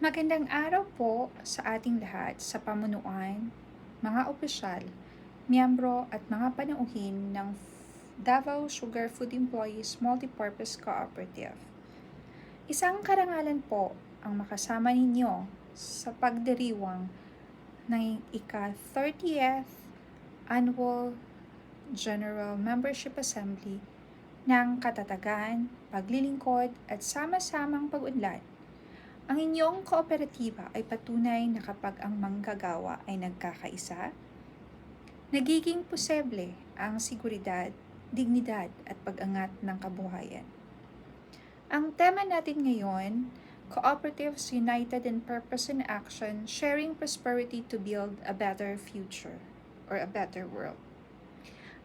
Magandang araw po sa ating lahat sa pamunuan, mga opisyal, miyembro at mga panauhin ng Davao Sugar Food Employees Multipurpose Cooperative. Isang karangalan po ang makasama ninyo sa pagdiriwang ng ika-30th Annual General Membership Assembly ng katatagan, paglilingkod at sama-samang pag-unlad. Ang inyong kooperatiba ay patunay na kapag ang manggagawa ay nagkakaisa, nagiging posible ang seguridad, dignidad at pag-angat ng kabuhayan. Ang tema natin ngayon, Cooperatives United in Purpose and Action, Sharing Prosperity to Build a Better Future or a Better World,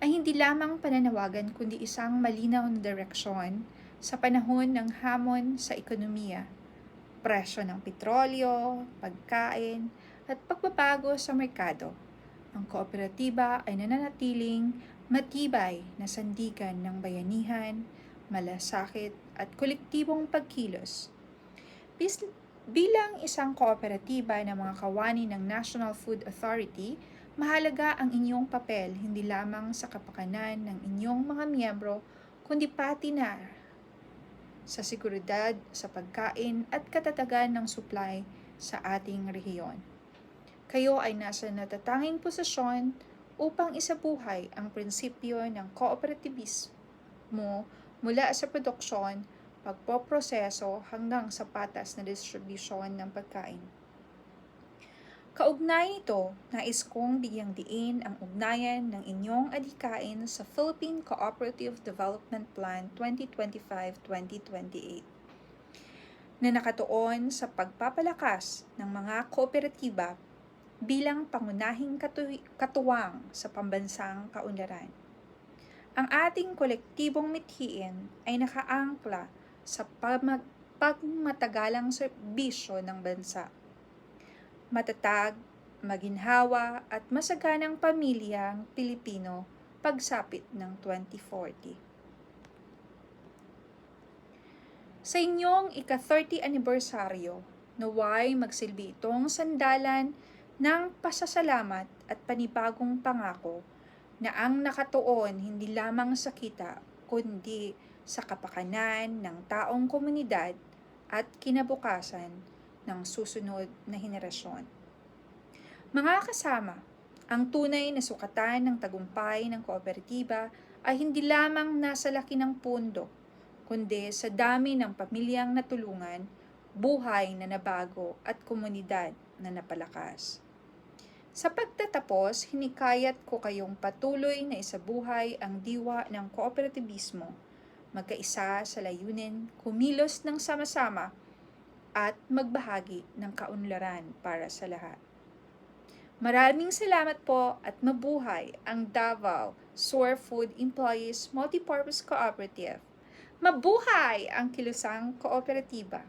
ay hindi lamang pananawagan kundi isang malinaw na direksyon sa panahon ng hamon sa ekonomiya, presyo ng petrolyo, pagkain, at pagbabago sa merkado. Ang kooperatiba ay nananatiling matibay na sandigan ng bayanihan, malasakit at kolektibong pagkilos. Bilang isang kooperatiba ng mga kawani ng National Food Authority, mahalaga ang inyong papel hindi lamang sa kapakanan ng inyong mga miyembro, kundi pati na sa seguridad sa pagkain at katatagan ng supply sa ating rehiyon. Kayo ay nasa natatanging posisyon upang isabuhay ang prinsipyo ng kooperativismo mula sa produksyon, pagpoproseso hanggang sa patas na distribusyon ng pagkain. Kaugnay nito, nais kong bigyang diin ang ugnayan ng inyong adhikain sa Philippine Cooperative Development Plan 2025-2028 na nakatuon sa pagpapalakas ng mga kooperatiba bilang pangunahing katuwang sa pambansang kaunlaran. Ang ating kolektibong mithiin ay nakaangkla sa pagmatagalang serbisyo ng bansa, matatag, maginhawa at masaganang pamilyang Pilipino pagsapit ng 2040. Sa inyong ika-30 anibersaryo, naway magsilbi itong sandalan ng pasasalamat at panibagong pangako na ang nakatuon hindi lamang sa kita kundi sa kapakanan ng taong komunidad at kinabukasan ng susunod na henerasyon. Mga kasama, ang tunay na sukatan ng tagumpay ng kooperatiba ay hindi lamang nasa laki ng pundo, kundi sa dami ng pamilyang natulungan, buhay na nabago at komunidad na napalakas. Sa pagtatapos, hinikayat ko kayong patuloy na isabuhay ang diwa ng kooperativismo, magkaisa sa layunin, kumilos ng sama-sama, at magbahagi ng kaunlaran para sa lahat. Maraming salamat po at mabuhay ang Davao Sugar Food Employees Multipurpose Cooperative. Mabuhay ang kilusang kooperatiba!